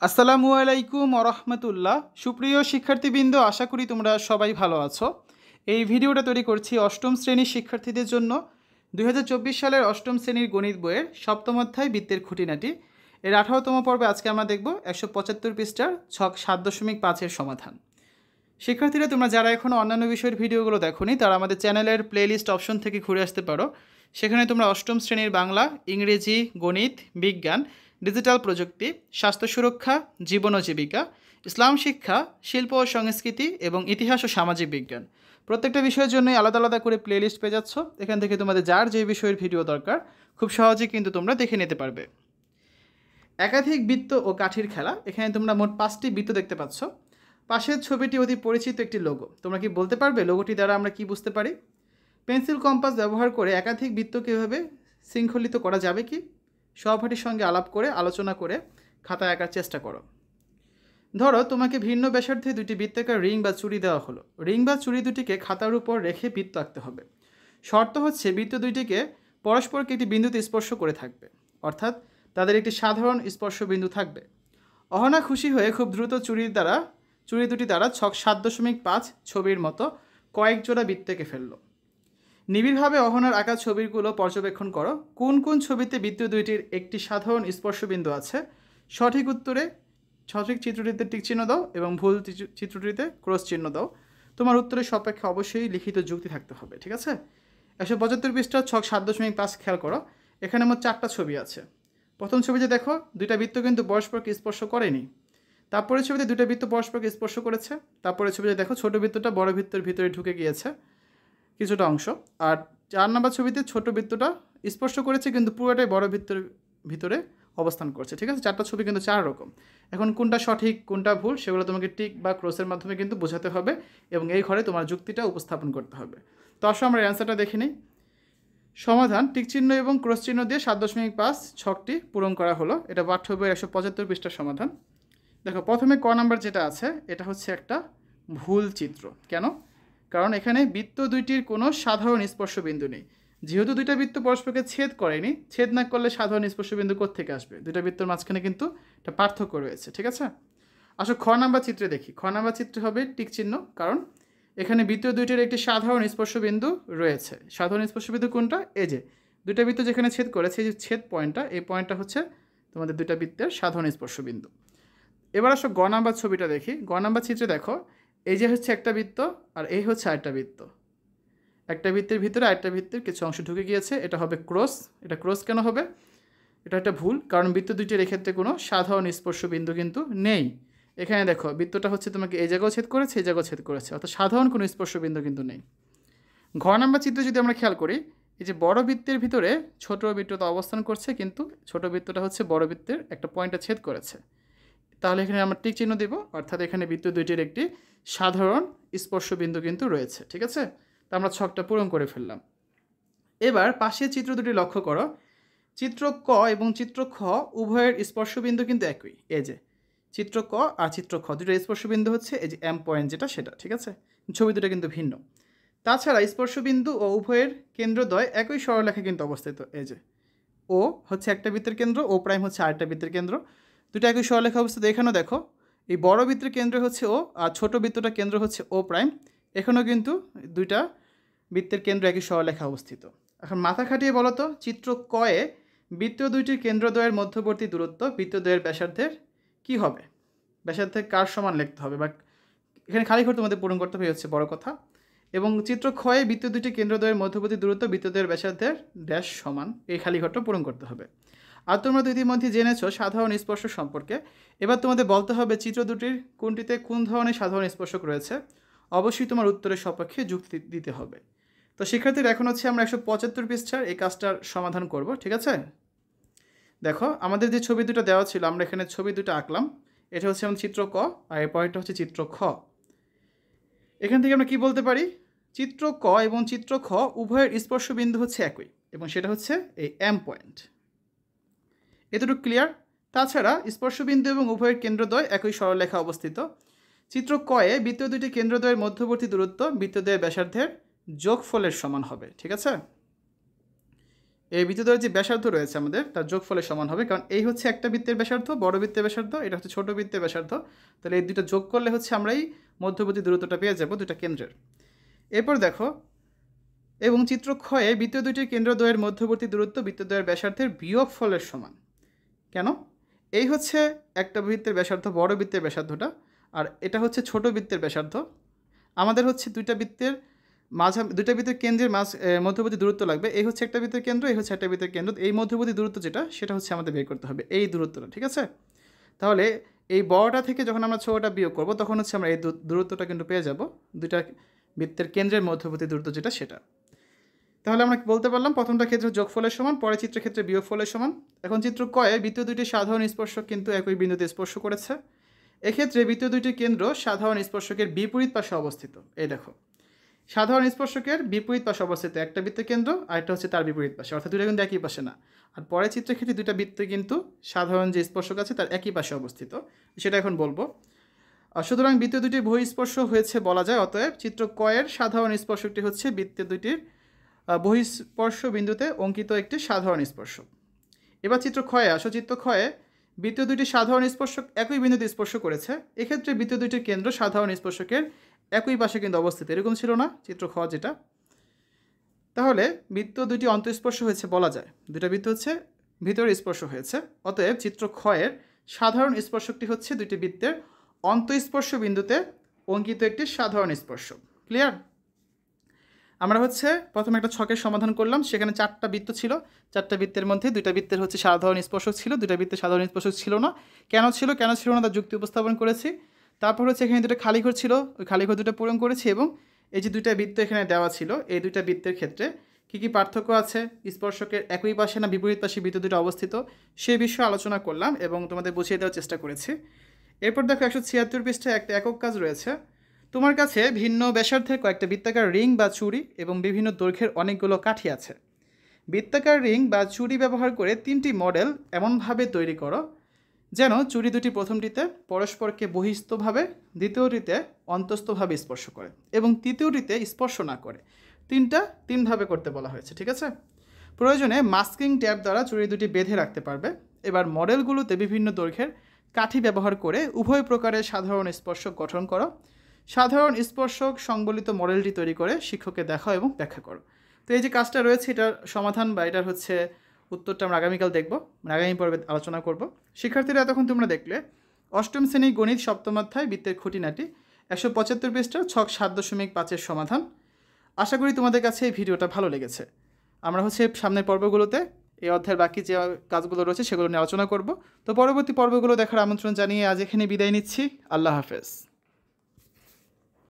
আসসালামু আলাইকুম ওরহমতুল্লাহ। সুপ্রিয় শিক্ষার্থীবৃন্দ, আশা করি তোমরা সবাই ভালো আছো। এই ভিডিওটা তৈরি করছি অষ্টম শ্রেণীর শিক্ষার্থীদের জন্য। 2024 সালের অষ্টম শ্রেণীর গণিত বইয়ের সপ্তম অধ্যায় বৃত্তের খুঁটিনাটি এর 18তম পর্বে আজকে আমরা দেখব 175 পৃষ্ঠার ছক 7.5-এর সমাধান। শিক্ষার্থীরা, তোমরা যারা এখনও অন্যান্য বিষয়ের ভিডিওগুলো দেখোনি তারা আমাদের চ্যানেলের প্লেলিস্ট অপশন থেকে ঘুরে আসতে পারো। সেখানে তোমরা অষ্টম শ্রেণীর বাংলা, ইংরেজি, গণিত, বিজ্ঞান, ডিজিটাল প্রযুক্তি, স্বাস্থ্য সুরক্ষা, জীবন ও জীবিকা, ইসলাম শিক্ষা, শিল্প ও সংস্কৃতি এবং ইতিহাস ও সামাজিক বিজ্ঞান প্রত্যেকটা বিষয়ের জন্যই আলাদা আলাদা করে প্লেলিস্ট পেয়ে যাচ্ছ। এখান থেকে তোমাদের যার যে বিষয়ের ভিডিও দরকার খুব সহজেই কিন্তু তোমরা দেখে নিতে পারবে। একাধিক বৃত্ত ও কাঠির খেলা। এখানে তোমরা মোট 5টি বৃত্ত দেখতে পাচ্ছ। পাশের ছবিটি অতি পরিচিত একটি লোগো। তোমরা কি বলতে পারবে লোগোটি দ্বারা আমরা কি বুঝতে পারি? পেন্সিল কম্পাস ব্যবহার করে একাধিক বৃত্ত কীভাবে শৃঙ্খলিত করা যাবে কি সহপাঠীর সঙ্গে আলাপ করে আলোচনা করে খাতায় আঁকার চেষ্টা করো। ধরো তোমাকে ভিন্ন ব্যাসার্ধে দুটি বৃত্তাকার রিং বা চুড়ি দেওয়া হলো। রিং বা চুড়ি দুটিকে খাতার উপর রেখে বৃত্ত আঁকতে হবে। শর্ত হচ্ছে বৃত্ত দুইটিকে পরস্পরকে একটি বিন্দুতে স্পর্শ করে থাকবে, অর্থাৎ তাদের একটি সাধারণ স্পর্শ বিন্দু থাকবে। অহনা খুশি হয়ে খুব দ্রুত চুড়ি দুটি দ্বারা ছক 7.5 ছবির মতো কয়েক জোড়া বৃত্ত এঁকে ফেলল। নিবিড়ভাবে অহনার আঁকা ছবিগুলো পর্যবেক্ষণ করো। কোন কোন ছবিতে বৃত্ত দুইটির একটি সাধারণ স্পর্শবিন্দু আছে? সঠিক চিত্রটিতে টিক চিহ্ন দাও এবং ভুল চিত্রটিতে ক্রস চিহ্ন দাও। তোমার উত্তরের সপক্ষে অবশ্যই লিখিত যুক্তি থাকতে হবে, ঠিক আছে? 175 পৃষ্ঠা ছক 7.5 খেয়াল করো। এখানে মোট 4টা ছবি আছে। প্রথম ছবিতে দেখো দুইটা বৃত্ত কিন্তু পরস্পরকে স্পর্শ করেনি। তারপরে ছবিতে দুইটা বৃত্ত পরস্পরকে স্পর্শ করেছে। তারপরে ছবিতে দেখো ছোট বৃত্তটা বড় বৃত্তের ভিতরে ঢুকে গিয়েছে কিছুটা অংশ। আর 4 নম্বর ছবিতে ছোট বৃত্তটা স্পর্শ করেছে কিন্তু পুরোটাই বড় বৃত্তের ভিতরে অবস্থান করছে, ঠিক আছে? 4টা ছবি কিন্তু 4 রকম। এখন কোনটা সঠিক কোনটা ভুল সেগুলো তোমাকে টিক বা ক্রসের মাধ্যমে কিন্তু বোঝাতে হবে এবং এই ঘরে তোমার যুক্তিটা উপস্থাপন করতে হবে। তো আসো আমরা অ্যান্সারটা দেখে নিই। সমাধান টিক চিহ্ন এবং ক্রস চিহ্ন দিয়ে 7.5 ছকটি পূরণ করা হলো। এটা পাঠ্য বইয়ের 175 পৃষ্ঠার সমাধান। দেখো প্রথমে ক নাম্বার যেটা আছে এটা হচ্ছে একটা ভুল চিত্র। কেন? কারণ এখানে বৃত্ত দুইটির কোনো সাধারণ স্পর্শবিন্দু নেই। যেহেতু দুইটা বৃত্ত পরস্পরকে ছেদ করেনি, ছেদ না করলে সাধারণ স্পর্শবিন্দু কোত্থেকে আসবে? দুইটা বৃত্তর মাঝখানে কিন্তু একটা পার্থক্য রয়েছে, ঠিক আছে? আসলে খ নাম্বার চিত্রে দেখি। খ নাম্বার চিত্রে হবে টিক চিহ্ন, কারণ এখানে বৃত্ত দুইটির একটি সাধারণ স্পর্শবিন্দু রয়েছে। সাধারণ স্পর্শবিন্দু কোনটা? এই যে দুইটা বৃত্ত যেখানে ছেদ করেছে, এই যে ছেদ পয়েন্টটা, এই পয়েন্টটা হচ্ছে তোমাদের দুইটা বৃত্তের সাধারণ স্পর্শবিন্দু। এবার আসো গ নাম্বার ছবিটা দেখি। গ নাম্বার চিত্রে দেখো এই যে হচ্ছে একটা বৃত্ত আর এই হচ্ছে আরেকটা বৃত্ত। একটা বৃত্তের ভিতরে আরেকটা বৃত্তের কিছু অংশ ঢুকে গিয়েছে, এটা হবে ক্রস। এটা ক্রস কেন হবে? এটা একটা ভুল, কারণ বৃত্ত দুইটির এক্ষেত্রে কোনো সাধারণ স্পর্শবিন্দু কিন্তু নেই। এখানে দেখো বৃত্তটা হচ্ছে তোমাকে এই জায়গাও ছেদ করেছে, এই জায়গাও ছেদ করেছে, অর্থাৎ সাধারণ কোনো স্পর্শবিন্দু কিন্তু নেই। ঘ নাম্বার চিত্রে যদি আমরা খেয়াল করি, এই যে বড় বৃত্তের ভিতরে ছোট বৃত্তটা অবস্থান করছে, কিন্তু ছোট বৃত্তটা হচ্ছে বড় বৃত্তের একটা পয়েন্টে ছেদ করেছে। তাহলে এখানে আমরা টিক চিহ্ন দেব, অর্থাৎ এখানে বৃত্ত দুইটির একটি সাধারণ স্পর্শবিন্দু কিন্তু রয়েছে, ঠিক আছে? তো আমরা ছকটা পূরণ করে ফেললাম। এবার পাশের চিত্র দুটি লক্ষ্য করো। চিত্র ক এবং চিত্র খ উভয়ের স্পর্শবিন্দু কিন্তু একই। এই যে চিত্র ক আর চিত্র খ দুটোর স্পর্শবিন্দু হচ্ছে এই যে এম পয়েন্ট যেটা, সেটা, ঠিক আছে? ছবি দুটো কিন্তু ভিন্ন। তাছাড়া স্পর্শবিন্দু ও উভয়ের কেন্দ্রদ্বয় একই সরলরেখা কিন্তু অবস্থিত। এই যে ও হচ্ছে একটা বৃত্তের কেন্দ্র, ও প্রাইম হচ্ছে আরেকটা বৃত্তের কেন্দ্র, দুটো একই সরলরেখা অবস্থিত। এখানেও দেখো এই বড় বৃত্তের কেন্দ্র হচ্ছে ও আর ছোট বৃত্তটা কেন্দ্র হচ্ছে ও প্রাইম। এখানেও কিন্তু দুইটা বৃত্তের কেন্দ্র একই সরলরেখা অবস্থিত। এখন মাথা খাটিয়ে বলো তো, চিত্র কয়ে বৃত্ত দুইটির কেন্দ্রদ্বয়ের মধ্যবর্তী দূরত্ব বৃত্তদ্বয়ের ব্যাসার্ধের কী হবে? ব্যাসার্ধের কার সমান লিখতে হবে, বা এখানে খালি ঘর তোমাদের পূরণ করতে হবে, হচ্ছে বড় কথা। এবং চিত্র ক্ষয়ে বৃত্ত দুইটি কেন্দ্রদ্বয়ের মধ্যবর্তী দূরত্ব বৃত্তদ্বয়ের ব্যাসার্ধের ড্যাশ সমান, এই খালি ঘরটা পূরণ করতে হবে। আর তোমরা তো ইতিমধ্যে জেনেছো সাধারণ স্পর্শ সম্পর্কে। এবার তোমাদের বলতে হবে চিত্র দুটির কোনটিতে কোন ধরনের সাধারণ স্পর্শক রয়েছে। অবশ্যই তোমার উত্তরের সপক্ষে যুক্তি দিতে হবে। তো শিক্ষার্থীরা, এখন হচ্ছে আমরা 175 পৃষ্ঠার এই কাজটার সমাধান করব, ঠিক আছে? দেখো আমাদের যে ছবি দুটো দেওয়া ছিল, আমরা এখানে ছবি দুটো আঁকলাম। এটা হচ্ছে আমাদের চিত্র ক আর এর পরেরটা হচ্ছে চিত্র খ। এখান থেকে আমরা কি বলতে পারি? চিত্র ক এবং চিত্র খ উভয়ের স্পর্শবিন্দু হচ্ছে একই এবং সেটা হচ্ছে এই এম পয়েন্ট। এতটুকু ক্লিয়ার? তাছাড়া স্পর্শবিন্দু এবং উভয়ের কেন্দ্রদ্বয় একই সরলরেখা অবস্থিত। চিত্র কয়ে বৃত্ত দুটি কেন্দ্রদ্বয়ের মধ্যবর্তী দূরত্ব বৃত্তদ্বয়ের ব্যাসার্ধের যোগফলের সমান হবে, ঠিক আছে? এই বৃত্তদ্বয়ের যে ব্যাসার্ধ রয়েছে আমাদের তার যোগফলের সমান হবে, কারণ এই হচ্ছে একটা বৃত্তের ব্যাসার্ধ, বড় বৃত্তের ব্যাসার্ধ, এটা হচ্ছে ছোট বৃত্তের ব্যাসার্ধ। তাহলে এই দুটো যোগ করলে হচ্ছে আমরা এই মধ্যবর্তী দূরত্বটা পেয়ে যাব দুটা কেন্দ্রের। এরপর দেখো, এবং চিত্র ক্ষয়ে বৃত্ত দুইটির কেন্দ্রদ্বয়ের মধ্যবর্তী দূরত্ব বৃত্তদ্বয়ের ব্যাসার্ধের বিয়োগফলের সমান। কেন? এই হচ্ছে একটা বৃত্তের ব্যাসার্ধ, বড় বৃত্তের ব্যাসার্ধটা, আর এটা হচ্ছে ছোট বৃত্তের ব্যাসার্ধ। আমাদের হচ্ছে দুইটা বৃত্তের কেন্দ্রের মধ্যবর্তী দূরত্ব লাগবে। এই হচ্ছে একটা বৃত্তের কেন্দ্র, এই হচ্ছে একটা বৃত্তের কেন্দ্র। এই মধ্যবর্তী দূরত্ব যেটা, সেটা হচ্ছে আমাদের বের করতে হবে, এই দূরত্বটা। ঠিক আছে? তাহলে এই বড়টা থেকে যখন আমরা ছোটটা বিয়োগ করব, তখন হচ্ছে আমরা এই দূরত্বটা কিন্তু পেয়ে যাব, দুইটা বৃত্তের কেন্দ্রের মধ্যবর্তী দূরত্ব যেটা সেটা। তাহলে আমরা বলতে পারলাম প্রথমটা ক্ষেত্রে যোগফলের সমান, পরে চিত্রের ক্ষেত্রে বিয়োগফলের সমান। এখন চিত্র কয়ে বৃত্ত দুইটির সাধারণ স্পর্শক কিন্তু একই বিন্দুতে স্পর্শ করেছে। এক্ষেত্রে বৃত্ত দুইটির কেন্দ্র সাধারণ স্পর্শকের বিপরীত পাশে অবস্থিত। এই দেখো, সাধারণ স্পর্শকের বিপরীত পাশে অবস্থিত একটা বৃত্তের কেন্দ্র, আর একটা হচ্ছে তার বিপরীত পাশে, অর্থাৎ দুইটা কিন্তু একই পাশে না। আর পরে চিত্রের ক্ষেত্রে দুইটা বৃত্ত কিন্তু সাধারণ যে স্পর্শক আছে তার একই পাশে অবস্থিত, সেটা এখন বলবো। সুতরাং বৃত্ত দুটির বহিঃস্পর্শ হয়েছে বলা যায়। অতএব চিত্র কয়ের সাধারণ স্পর্শকটি হচ্ছে বৃত্ত দুটির বহিঃস্পর্শ বিন্দুতে অঙ্কিত একটি সাধারণ স্পর্শক। এবার চিত্র ক্ষয়ে আসো। চিত্র ক্ষয়ে বৃত্ত দুইটি সাধারণ স্পর্শক একই বিন্দুতে স্পর্শ করেছে। এক্ষেত্রে বৃত্ত দুইটির কেন্দ্র সাধারণ স্পর্শকের একই পাশে কিন্তু অবস্থিত, এরকম ছিল না চিত্র খ যেটা। তাহলে বৃত্ত দুইটি অন্তঃস্পর্শ হয়েছে বলা যায়, দুইটা বৃত্ত হচ্ছে ভিতরে স্পর্শ হয়েছে। অতএব চিত্র ক্ষয়ের সাধারণ স্পর্শকটি হচ্ছে দুইটি বৃত্তের অন্তঃস্পর্শ বিন্দুতে অঙ্কিত একটি সাধারণ স্পর্শক। ক্লিয়ার? আমরা হচ্ছে প্রথমে একটা ছকের সমাধান করলাম, সেখানে চারটা বৃত্ত ছিল, চারটা বৃত্তের মধ্যে দুইটা বৃত্তের হচ্ছে সাধারণ স্পর্শক ছিল, দুইটা বৃত্তের সাধারণ স্পর্শক ছিল না। কেন ছিল না তার যুক্তি উপস্থাপন করেছি। তারপর হচ্ছে এখানে দুটো খালি ঘর ছিল, ওই খালি ঘর দুটো পূরণ করেছি, এবং এই যে দুইটা বৃত্ত এখানে দেওয়া ছিল, এই দুইটা বৃত্তের ক্ষেত্রে কী কী পার্থক্য আছে, স্পর্শকের একই পাশে না বিপরীত পাশে বৃত্ত দুটো অবস্থিত, সে বিষয়ে আলোচনা করলাম এবং তোমাদের বুঝিয়ে দেওয়ার চেষ্টা করেছি। এরপর দেখো 176 পৃষ্ঠায় একটা একক কাজ রয়েছে। তোমার কাছে ভিন্ন ব্যাসার্ধের কয়েকটা বৃত্তাকার রিং বা চুড়ি এবং বিভিন্ন দৈর্ঘ্যের অনেকগুলো কাঠি আছে। বৃত্তাকার রিং বা চুড়ি ব্যবহার করে তিনটি মডেল এমনভাবে তৈরি করো যেন চুড়ি দুটি প্রথমটিতে পরস্পরকে বহিস্থভাবে, দ্বিতীয়টিতে অন্তস্থভাবে স্পর্শ করে এবং তৃতীয়টিতে স্পর্শ না করে। তিনভাবে করতে বলা হয়েছে। ঠিক আছে? প্রয়োজনে মাস্কিং ট্যাপ দ্বারা চুড়ি দুটি বেঁধে রাখতে পারবে। এবার মডেলগুলোতে বিভিন্ন দৈর্ঘ্যের কাঠি ব্যবহার করে উভয় প্রকারের সাধারণ স্পর্শক গঠন করো। সাধারণ স্পর্শক সংবলিত মডেলটি তৈরি করে শিক্ষককে দেখাও এবং ব্যাখ্যা করো। তো এই যে কাজটা রয়েছে, এটার সমাধান বা এটার হচ্ছে উত্তরটা আমরা আগামীকাল দেখব, আগামী পর্বে আলোচনা করব। শিক্ষার্থীরা এতক্ষণ তোমরা দেখলে অষ্টম শ্রেণী গণিত সপ্তম অধ্যায় বৃত্তের খুঁটিনাটি 175 পৃষ্ঠা ছক 7.5-এর সমাধান। আশা করি তোমাদের কাছে এই ভিডিওটা ভালো লেগেছে। আমরা হচ্ছে সামনের পর্বগুলোতে এই অধ্যায়ের বাকি যে কাজগুলো রয়েছে সেগুলো নিয়ে আলোচনা করব। তো পরবর্তী পর্বগুলো দেখার আমন্ত্রণ জানিয়ে আজ এখানে বিদায় নিচ্ছি। আল্লাহ হাফেজ।